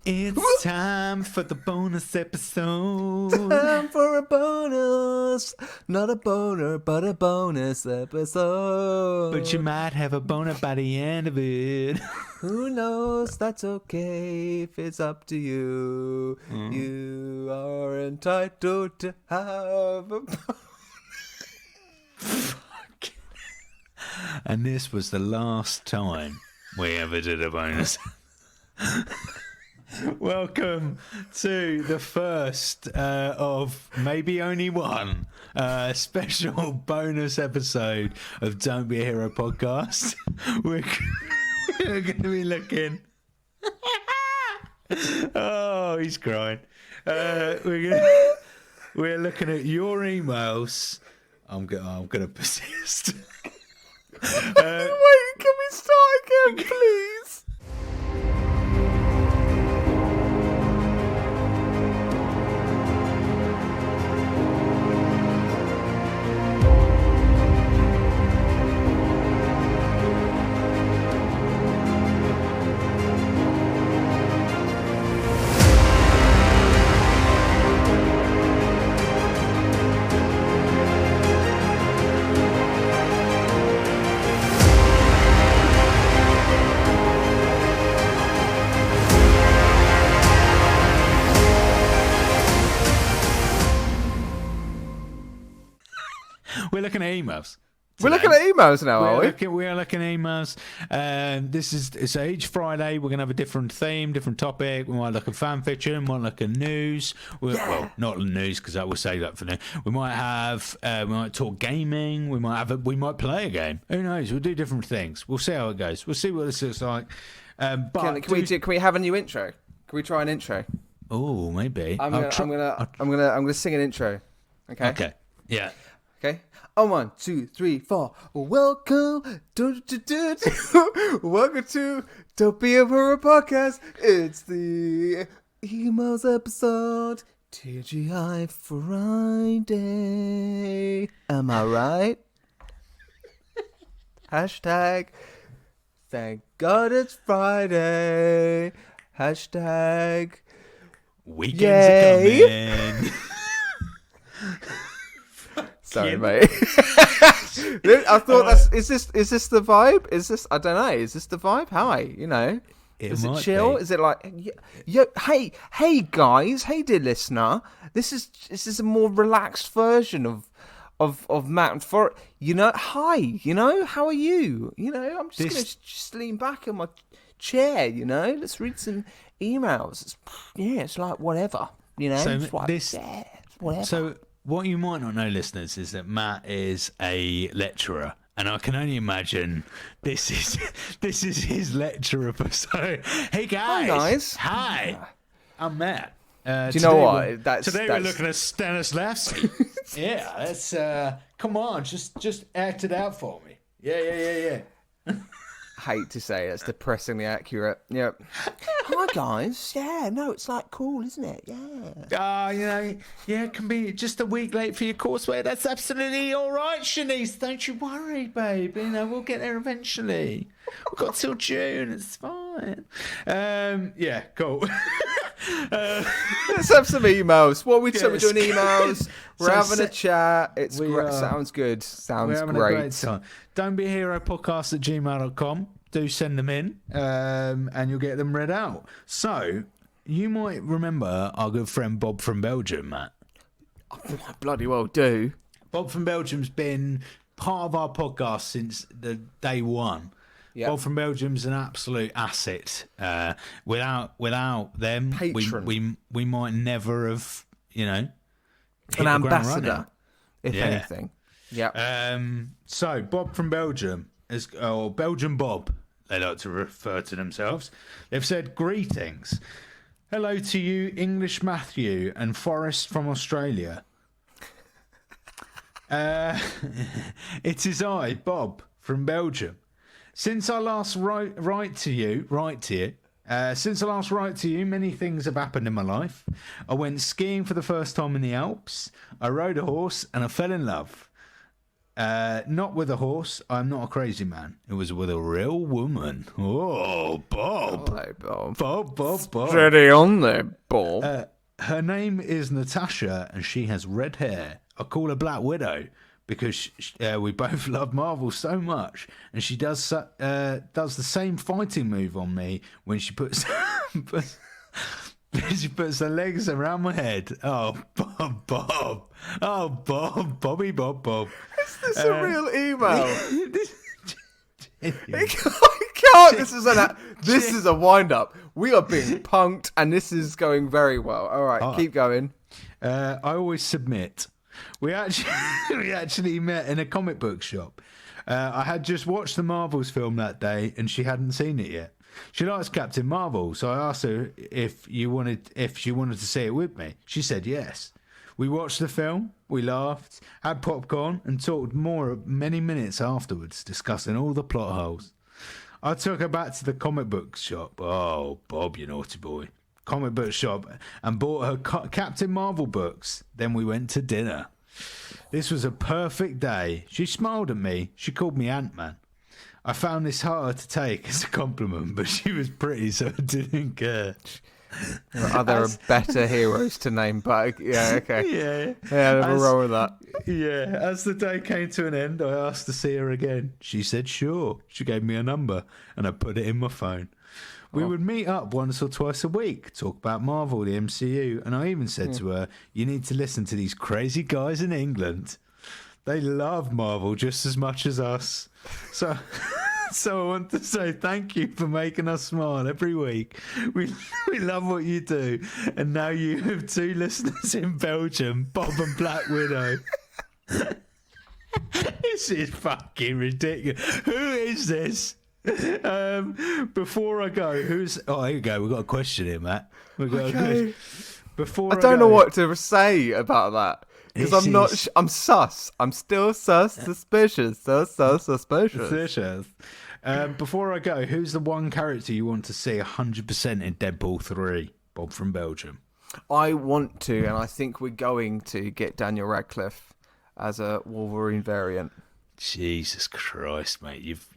It's time for the bonus episode. Time for a bonus. Not a boner, but a bonus episode. But you might have a boner by the end of it. Who knows? That's okay if it's up to you. You are entitled to have a And this was the last time we ever did a bonus. Welcome to the first of maybe only one special bonus episode of Don't Be a Hero podcast. We're going to be looking. Oh, he's crying. We're looking at your emails. I'm gonna persist. Wait, can we start again, please? We're looking at emails. We're looking at emails now, are we? We are looking at emails. So each Friday we're going to have a different theme, different topic. We might look at fan fiction, we might look at news. Well, not news because I will say that for now. We might talk gaming. We might play a game. Who knows? We'll do different things. We'll see how it goes. We'll see what this looks like. Can we have a new intro? Can we try an intro? Oh, maybe. I'm gonna sing an intro. Okay. Okay. Yeah. Okay. On 1, 2, 3, 4. Welcome welcome to Don't Be a Hero podcast. It's the emails episode. TGI Friday. Am I right? Hashtag thank God it's Friday. Hashtag Weekends are coming. sorry, mate. I thought is this the vibe? I don't know. Is this the vibe? Hi, is it chill? Be. Is it like hey guys, hey dear listener, this is a more relaxed version of Matt and For hi, how are you? I'm just gonna just lean back in my chair, let's read some emails. It's like whatever, whatever. So what you might not know, listeners, is that Matt is a lecturer, and I can only imagine this is his lecture episode. Hey guys, hi, I'm Matt. Do you know what? We're looking at Stanislavski. Yeah, let's come on, just act it out for me. Yeah. Hate to say it's depressingly accurate. Yep. Hi guys. Yeah, no, it's like cool, isn't it? Yeah. It can be just a week late for your coursework. That's absolutely all right, Shanice. Don't you worry, babe. We'll get there eventually. We've got till June. It's fine. Yeah, cool. Let's have some emails. What are we doing? We're doing emails. We're having a chat. It's great. Sounds good. Sounds great. A great time. Don't be a hero podcast at gmail.com. Do send them in, and you'll get them read out. So you might remember our good friend Bob from Belgium, Matt. Oh, I bloody well do. Bob from Belgium's been part of our podcast since the day one. Yep. Bob from Belgium's an absolute asset. Without them, we might never have, an ambassador, if anything. Yeah. So Bob from Belgium or Belgian Bob, they like to refer to themselves. They've said greetings, hello to you, English Matthew and Forrest from Australia. It is I, Bob from Belgium. Since I last write to you, many things have happened in my life. I went skiing for the first time in the Alps. I rode a horse and I fell in love. Not with a horse. I'm not a crazy man. It was with a real woman. Oh, Bob. Hello, Bob. Bob. Steady on there, Bob. Her name is Natasha, and she has red hair. I call her Black Widow because we both love Marvel so much, and she does the same fighting move on me when she puts she puts her legs around my head. Oh, Bob. Oh, Bobby. Is this a real email? I can't. This is a wind up. We are being punked, and this is going very well. All right, keep going. I always submit. We actually met in a comic book shop. I had just watched the Marvels film that day, and she hadn't seen it yet. She likes Captain Marvel, so I asked her if she wanted to see it with me. She said yes. We watched the film, we laughed, had popcorn, and talked more many minutes afterwards, discussing all the plot holes. I took her back to the comic book shop. Oh, Bob, you naughty boy. Comic book shop, and bought her Captain Marvel books. Then we went to dinner. This was a perfect day. She smiled at me. She called me Ant-Man. I found this harder to take as a compliment, but she was pretty, so I didn't care. There are better heroes to name, but yeah, okay. Yeah, never wrong with that. Yeah, as the day came to an end, I asked to see her again. She said sure. She gave me a number, and I put it in my phone. We would meet up once or twice a week, talk about Marvel, the MCU, and I even said to her, you need to listen to these crazy guys in England. They love Marvel just as much as us. So I want to say thank you for making us smile every week. We love what you do. And now you have 2 listeners in Belgium, Bob and Black Widow. This is fucking ridiculous. Who is this? Before I go, here you go. We've got a question here, Matt. I don't know what to say about that. Because I'm sus. I'm still suspicious. Suspicious. Before I go, who's the one character you want to see 100% in Deadpool 3? Bob from Belgium. I want to, and I think we're going to get Daniel Radcliffe as a Wolverine variant. Jesus Christ, mate! You've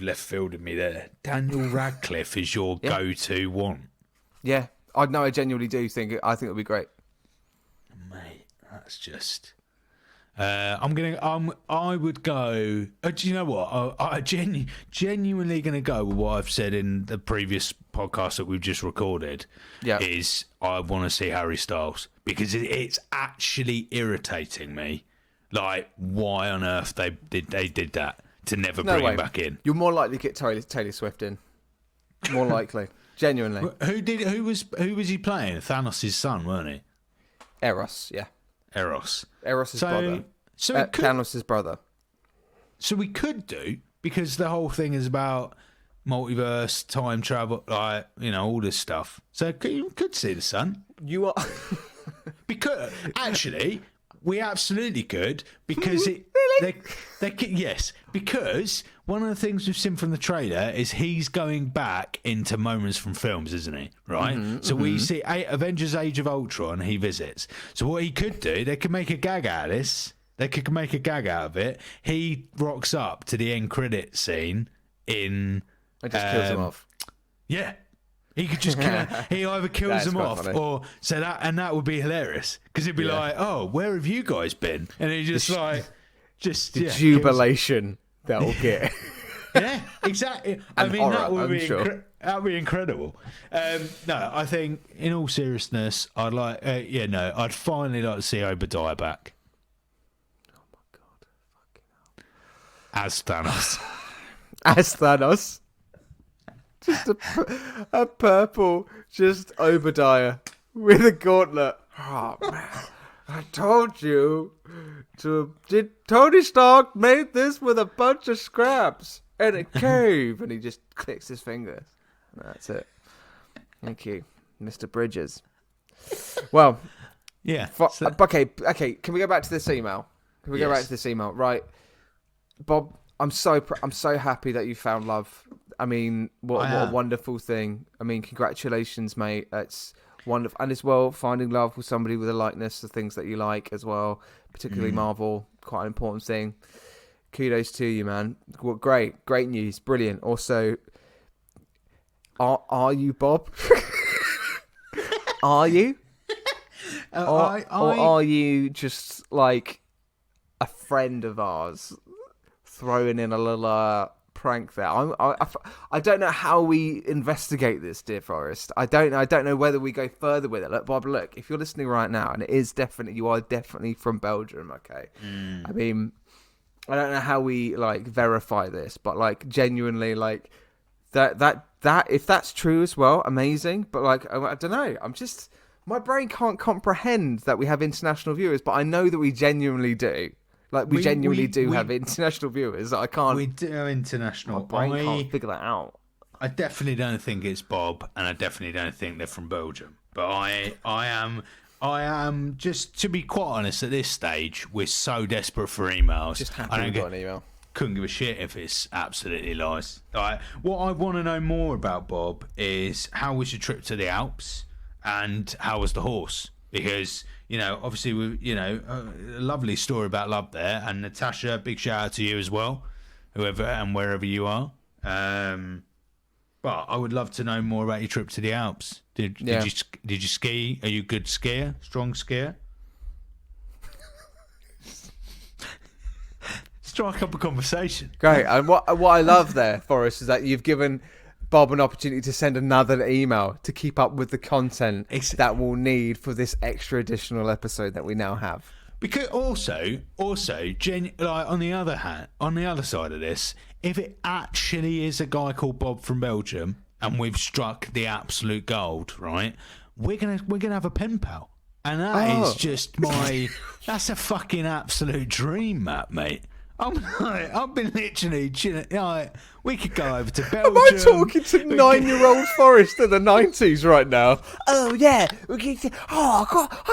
left fielded me there. Daniel Radcliffe is your go-to one. Yeah, I genuinely do think it'll be great, mate. That's just. I would go. Do you know what? I genuinely going to go with what I've said in the previous podcast that we've just recorded. Yeah. Is I want to see Harry Styles because it's actually irritating me. Like, why on earth they did that to never bring him back in? You're more likely to get Taylor Swift in. More likely, genuinely. Who was he playing? Thanos' son, weren't he? Eros, yeah. Eros' brother. So Thanos' brother. So we could do, because the whole thing is about multiverse, time travel, all this stuff. So you could see the son. You are because actually. We absolutely could, because yes, because one of the things we've seen from the trailer is he's going back into moments from films, isn't he? Right? We see Avengers Age of Ultron, he visits. So what he could do, they could make a gag out of this. They could make a gag out of it. He rocks up to the end credit scene in... It just kills him off. Yeah. He could just he either kills them off funny. or that would be hilarious because he'd be like, "Oh, where have you guys been?" And he just the jubilation that will get. Yeah, exactly. I mean, horror, that would be sure. that'd be incredible. No, I think in all seriousness, I'd finally like to see Obadiah back. Oh my god, fucking hell. As Thanos. As Thanos. Just a purple, just Obadiah with a gauntlet. Oh man, I told you Tony Stark made this with a bunch of scraps in a cave, and he just clicks his fingers. That's it. Thank you, Mr. Bridges. Well, yeah. Okay. Can we go back to this email? Go back to this email? Right, Bob. I'm so happy that you found love. I mean, what a wonderful thing. I mean, congratulations, mate. That's wonderful. And as well, finding love with somebody with a likeness to things that you like as well, particularly Marvel. quite an important thing. Kudos to you, man. Well, great news, brilliant. Also, are you Bob? Are you? Or are you just like a friend of ours throwing in a little prank there? I don't know how we investigate this, dear Forrest. I don't know whether we go further with it. Look, Bob, if you're listening right now, and you are definitely from Belgium, okay? I mean, I don't know how we like verify this, but like genuinely, like that if that's true as well, amazing. But like I don't know, my brain can't comprehend that we have international viewers, but I know that we genuinely do. Like we genuinely do have international viewers. I can't. We do have international. My brain can't figure that out. I definitely don't think it's Bob, and I definitely don't think they're from Belgium. But I am just, to be quite honest, at this stage, we're so desperate for emails. Just happy we got an email. Couldn't give a shit if it's absolutely lies. Like, what I want to know more about, Bob, is how was your trip to the Alps and how was the horse? Because, obviously, a lovely story about love there. And Natasha, big shout out to you as well, whoever and wherever you are. But I would love to know more about your trip to the Alps. Did you ski? Are you a good skier? Strong skier? Strike up a conversation. Great. And what I love there, Forrest, is that you've given Bob an opportunity to send another email to keep up with the content that we'll need for this extra additional episode that we now have. Because also, like on the other side of this, if it actually is a guy called Bob from Belgium and we've struck the absolute gold, right? We're gonna have a pen pal, and that is just that's a fucking absolute dream, mate. I've been literally chilling. Like, we could go over to Belgium. Am I talking to 9-year-old Forrest in the 90s right now? Oh yeah, I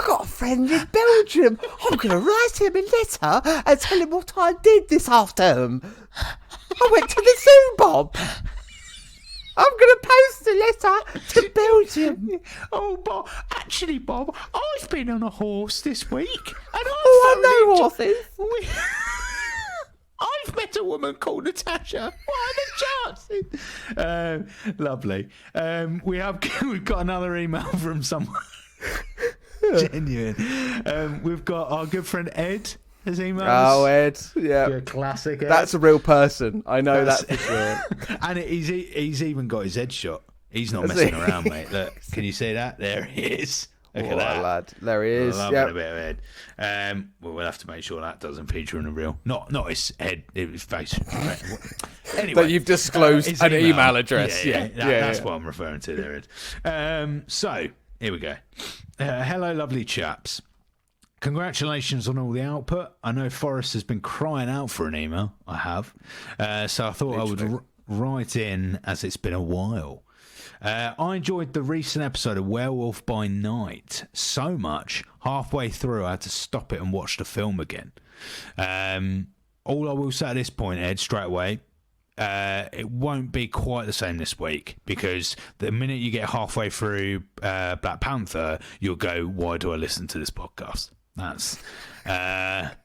got a friend in Belgium. I'm gonna write him a letter and tell him what I did this afternoon. I went to the zoo, Bob. I'm going to post a letter to Belgium. Oh, Bob. Actually, Bob, I've been on a horse this week. And I know horses. I've met a woman called Natasha. What are the chances? Lovely. We've got another email from someone. Genuine. We've got our good friend Ed. His emails. Oh, Ed, yeah, classic. Ed. That's a real person. I know that for sure. And he's even got his headshot. He's not messing around, mate. Look, can you see that? There he is. Look at that, lad. There he is. I love a bit of Ed. We'll have to make sure that doesn't feature in the reel. Not his head, his face. Anyway, but you've disclosed an email address. That's what I'm referring to there, Ed. So here we go. Hello, lovely chaps. Congratulations on all the output. I know Forrest has been crying out for an email. I have. So I thought I would write in, as it's been a while. I enjoyed the recent episode of Werewolf by Night so much, halfway through I had to stop it and watch the film again. All I will say at this point, Ed, straight away, it won't be quite the same this week, because the minute you get halfway through Black Panther, you'll go, why do I listen to this podcast? That's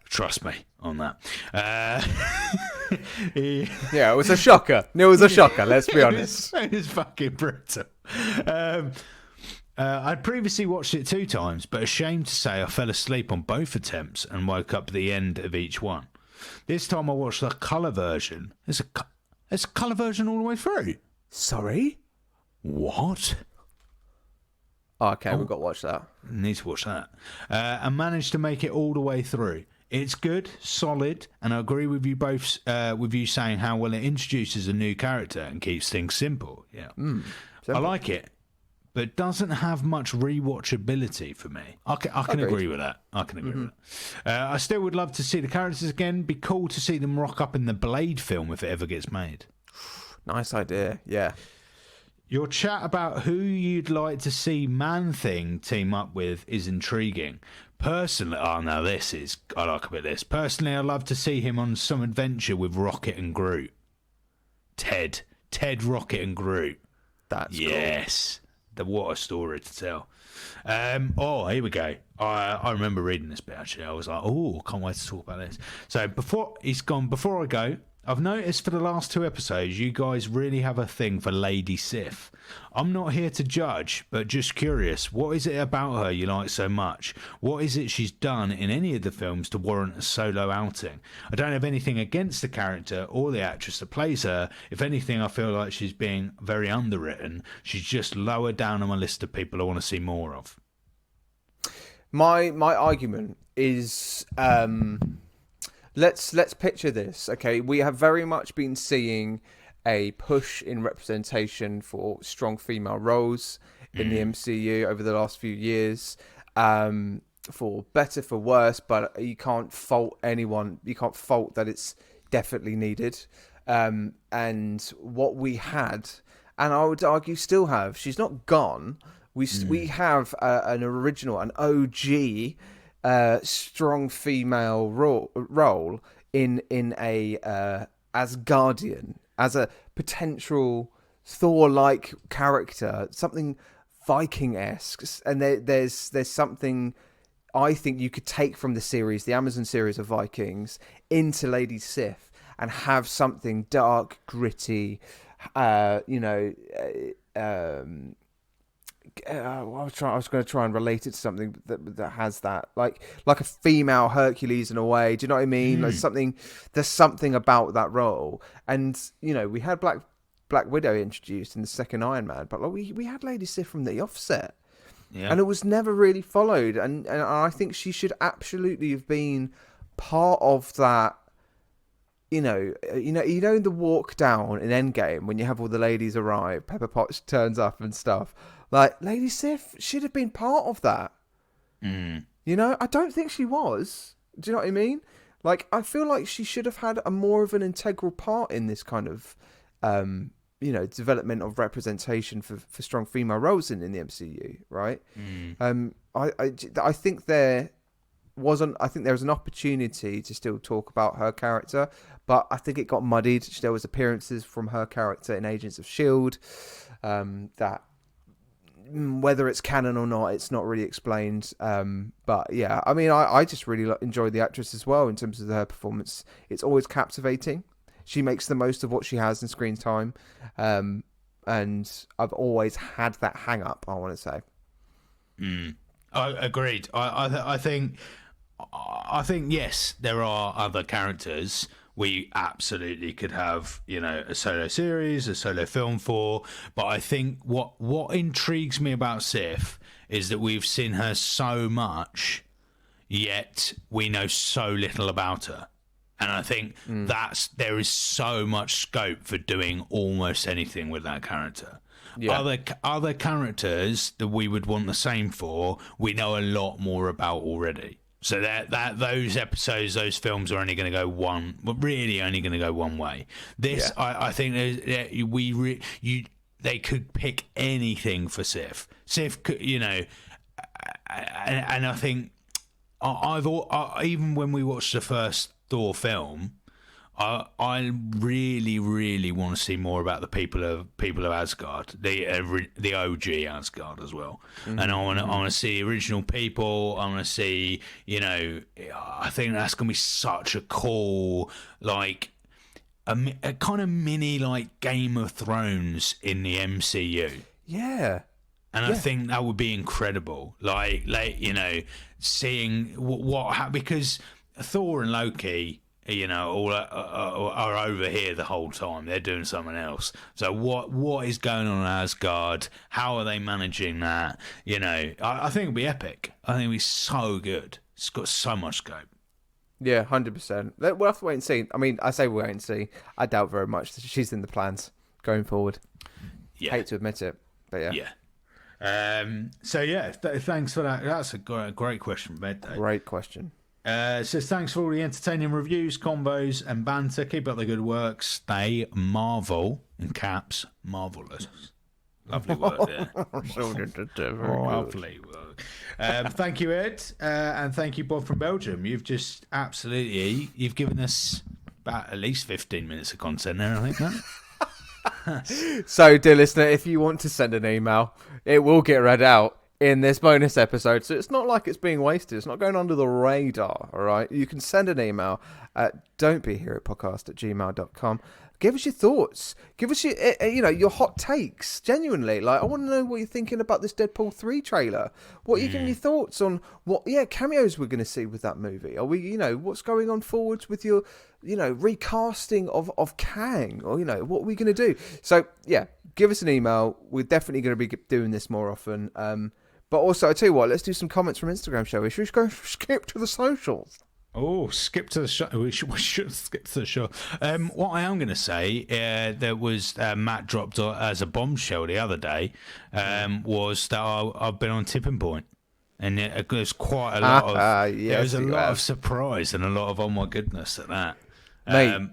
trust me on that. Yeah, it was a shocker. It was a shocker, let's be honest. It was fucking brutal. I'd previously watched it 2 times, but ashamed to say I fell asleep on both attempts and woke up at the end of each one. This time I watched the colour version. There's a colour version all the way through. Sorry? What? Okay, we've got to watch that. Need to watch that. And managed to make it all the way through. It's good, solid, and I agree with you both, with you saying how well it introduces a new character and keeps things simple. Yeah. I like it, but it doesn't have much rewatchability for me. I can agree with that. With that. I still would love to see the characters again. Be cool to see them rock up in the Blade film if it ever gets made. Nice idea, yeah. Your chat about who you'd like to see Man-Thing team up with is intriguing. Personally, I like a bit of this. Personally, I'd love to see him on some adventure with Rocket and Groot. Ted, Rocket and Groot. That's yes. what a story to tell. Here we go. I remember reading this bit actually. I was like, oh, can't wait to talk about this. So before I go, I've noticed for the last 2 episodes, you guys really have a thing for Lady Sif. I'm not here to judge, but just curious, what is it about her you like so much? What is it she's done in any of the films to warrant a solo outing? I don't have anything against the character or the actress that plays her. If anything, I feel like she's being very underwritten. She's just lower down on my list of people I want to see more of. My argument is, let's picture this. Okay, we have very much been seeing a push in representation for strong female roles in the MCU over the last few years, for better, for worse. But you can't fault anyone. You can't fault that it's definitely needed. And what we had, and I would argue still have, she's not gone. We have an original, an OG, strong female role in a Asgardian, as a potential Thor-like character, something Viking-esque, and there's something I think you could take from the series, the Amazon series of Vikings, into Lady Sif and have something dark, gritty, I was going to try and relate it to something that has that, like a female Hercules in a way. Do you know what I mean? There's something about that role, and we had Black Widow introduced in the second Iron Man, but like we had Lady Sif from the offset, and it was never really followed. And I think she should absolutely have been part of that. In the walk down in Endgame when you have all the ladies arrive, Pepper Potts turns up and stuff. Like, Lady Sif should have been part of that. I don't think she was. Do you know what I mean? Like, I feel like she should have had a more of an integral part in this kind of, development of representation for strong female roles in the MCU, right? I think there was an opportunity to still talk about her character, but I think it got muddied. There was appearances from her character in Agents of S.H.I.E.L.D. That, whether it's canon or not, it's not really explained. But yeah, I mean, I just really enjoy the actress as well in terms of her performance. It's always captivating. She makes the most of what she has in screen time. And I've always had that hang up, I want to say. I agreed. I think yes, there are other characters we absolutely could have, a solo series, a solo film for. But I think what intrigues me about Sif is that we've seen her so much, yet we know so little about her. And I think there is so much scope for doing almost anything with that character. Yeah. Other characters that we would want the same for, we know a lot more about already. So that those episodes, those films are only going to go only going to go one way. This, I think, they could pick anything for Sif. Sif, and I think even when we watched the first Thor film, I really, really want to see more about the people of Asgard, the OG Asgard as well. And I want to see original people. I want to see, I think that's going to be such a cool, like a kind of mini like Game of Thrones in the MCU. Yeah. And I think that would be incredible. Like seeing what because Thor and Loki, all are over here the whole time. They're doing something else. So what is going on in Asgard? How are they managing that? I think it'll be epic. I think it'll be so good. It's got so much scope. Yeah, 100%. We'll have to wait and see. I mean, I say we'll wait and see. I doubt very much that she's in the plans going forward. Yeah. Hate to admit it, but yeah. Yeah. Thanks for that. That's a great question, Ed. Great question. Says thanks for all the entertaining reviews, combos, and banter. Keep up the good work. Stay Marvel in caps. Marvelous. Lovely work there. Lovely work. Thank you, Ed, and thank you, Bob from Belgium. You've just absolutely given us about at least 15 minutes of content there. I think that. So, dear listener, if you want to send an email, it will get read out in this bonus episode. So it's not like it's being wasted. It's not going under the radar, all right? You can send an email at don'tbeheroepodcast@gmail.com. Give us your thoughts. Give us your hot takes. Genuinely, like I want to know what you're thinking about this Deadpool 3 trailer. What are your thoughts on what cameos we're going to see with that movie? Are we what's going on forwards with your recasting of Kang, or what are we going to do? So yeah, give us an email. We're definitely going to be doing this more often. But also, I tell you what, let's do some comments from Instagram, shall we? Should we go skip to the socials? Oh, skip to the show. We should skip to the show. What I am going to say, there was Matt dropped as a bombshell the other day, was that I've been on tipping point, and there's quite a lot of there was a lot of surprise and a lot of oh my goodness at that. Mate,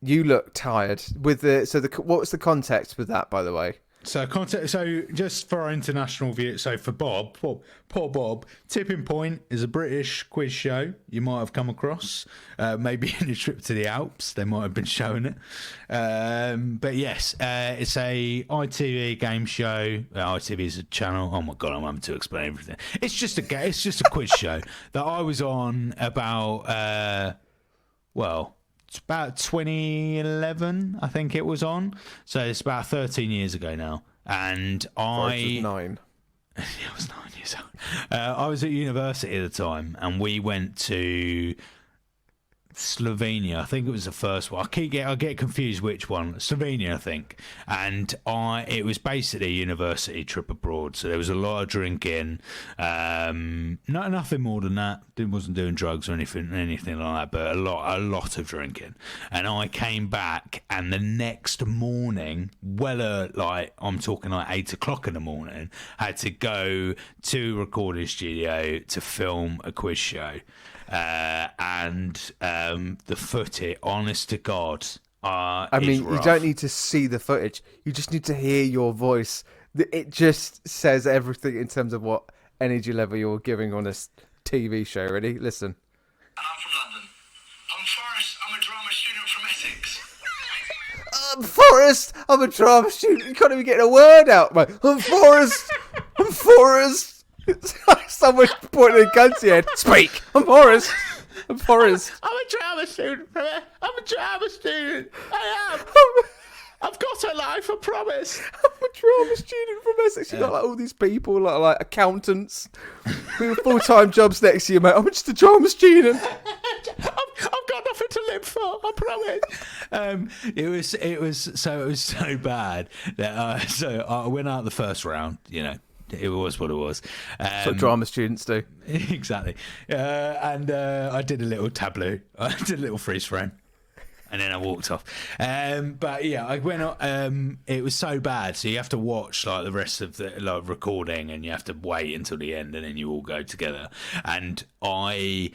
you look tired. What was the context with that, by the way? So just for our international view, so for Bob, poor Bob, Tipping Point is a British quiz show you might have come across. Maybe in a trip to the Alps, they might have been showing it. But yes, it's a ITV game show. ITV is a channel. Oh my god, I'm having to explain everything. It's just a quiz show that I was on about. It's about 2011, I think it was on. So it's about 13 years ago now. And I was 9. I was 9 years old. I was at university at the time, and we went to Slovenia. I think it was the first one. I get confused which one. Slovenia, I think. And it was basically a university trip abroad. So there was a lot of drinking. Nothing more than that. Wasn't doing drugs or anything like that. But a lot of drinking. And I came back, and the next morning, I'm talking like 8 o'clock in the morning, had to go to a recording studio to film a quiz show. And the footage, honest to God, you don't need to see the footage. You just need to hear your voice. It just says everything in terms of what energy level you're giving on this TV show. Ready? Listen. I'm from London. I'm Forrest. I'm a drama student from Essex. Forrest. I'm a drama student. You can't even get a word out, mate. I'm Forrest. I'm Forrest. It's like someone pointing a gun to your head. Speak. I'm Forrest. I'm Forrest. I'm a drama student. I am. I've got a life, I promise. I'm a drama student from Essex. You got like all these people, like accountants, with full-time jobs next to you, mate. I'm just a drama student. I've got nothing to live for, I promise. It was so bad that so I went out the first round. It was what it was. That's what drama students do. Exactly. And I did a little tableau. I did a little freeze frame. And then I walked off. But yeah, I went on. It was so bad. So you have to watch like the rest of the recording, and you have to wait until the end, and then you all go together. And I,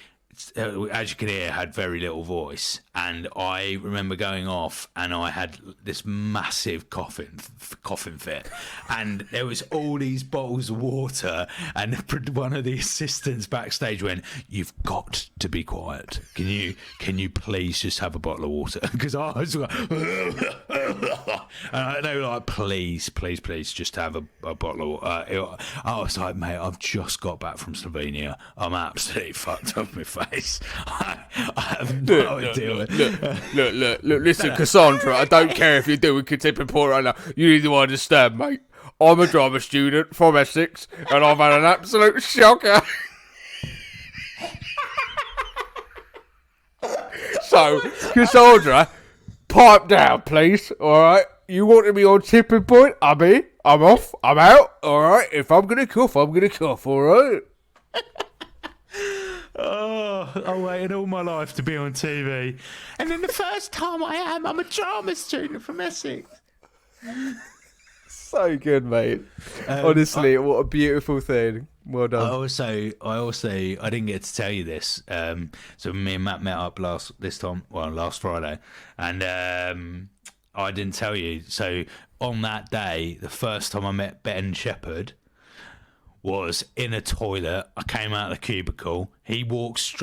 as you can hear, had very little voice. And I remember going off, and I had this massive coughing fit, and there was all these bottles of water, and one of the assistants backstage went, "You've got to be quiet. Can you please just have a bottle of water?" Because I was like, and they were like, please just have a bottle of water. I was like, mate, I've just got back from Slovenia. I'm absolutely fucked up my face. I have no idea. Look, listen, Cassandra, I don't care if you're doing tipping point right now. You need to understand, mate. I'm a drama student from Essex, and I've had an absolute shocker. So, Cassandra, pipe down, please, alright? You wanted me on tipping point? I'm off, I'm out, alright? If I'm gonna cough, alright? I waited all my life to be on TV, and then the first time I'm a drama student from Essex. So good, mate. Honestly, what a beautiful thing. Well done. I also I didn't get to tell you this. So me and Matt met up last Friday, and I didn't tell you. So on that day, the first time I met Ben Shepherd was in a toilet. I came out of the cubicle. He walks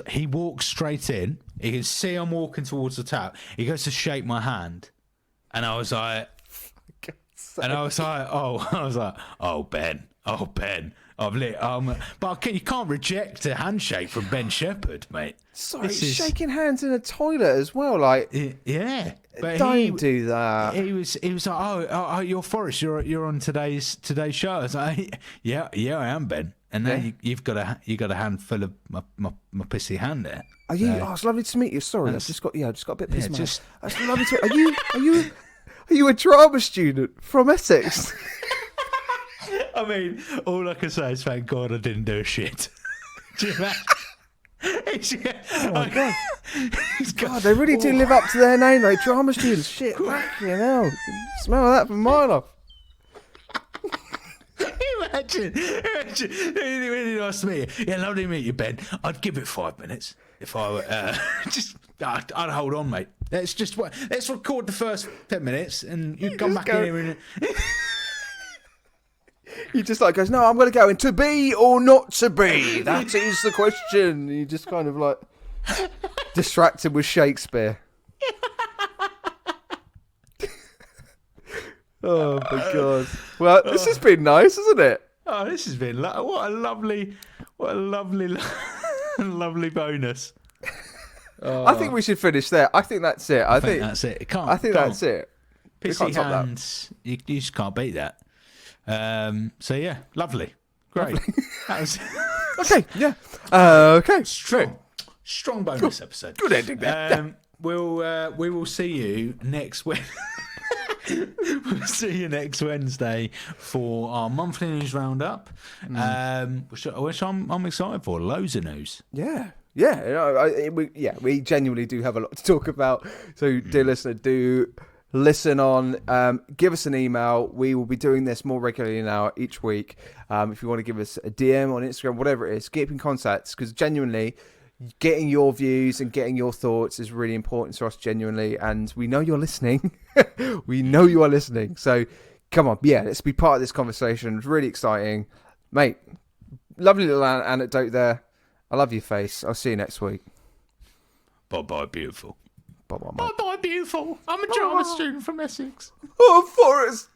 straight in. He can see I'm walking towards the tap. He goes to shake my hand, and I was like, And I was like, oh, Ben. But you can't reject a handshake from Ben Shepherd, mate. Sorry, shaking hands in a toilet as well. Like, yeah, but don't do that. He was like, oh, you're Forrest. You're on today's show. I was like, yeah, I am, Ben. And now you've got a handful of my pissy hand there. Are you? Oh, it's lovely to meet you. Sorry, I just got a bit pissed. Just That's lovely to. Are you a drama student from Essex? I mean, all I can say is thank God I didn't do a shit. Do you imagine? Oh my God. God, they really do live up to their name, though. Drama students. Shit, fucking hell. Smell that from a mile off. Imagine, really nice to meet you. Yeah, lovely to meet you, Ben. I'd give it 5 minutes if I were I'd hold on, mate. Let's record the first 10 minutes, and you come back in here and. He just like goes, no, I'm going to go in to be or not to be. That is the question. You just kind of like distracted with Shakespeare. Oh my God. Well, this has been nice, hasn't it? Oh, this has been what a lovely lovely bonus. I think we should finish there. I think that's it. I think that's it. That's it. Pissy hands. You just can't beat that. So yeah, lovely, great. That was okay. Yeah. Okay. Strong bonus episode. Good ending there. We will see you next week. We'll see you next Wednesday for our monthly news roundup, which I'm excited for. Loads of news. Yeah. We genuinely do have a lot to talk about. So, dear listener, do listen on. Give us an email. We will be doing this more regularly now each week. If you want to give us a DM on Instagram, whatever it is, keep in contact, because genuinely getting your views and getting your thoughts is really important to us, genuinely, and we know you're listening. We know you are listening, so come on, let's be part of this conversation. It's really exciting, mate. Lovely little anecdote there. I love your face. I'll see you next week. Bye beautiful. Bye beautiful. I'm a drama student from Essex. Oh, Forrest.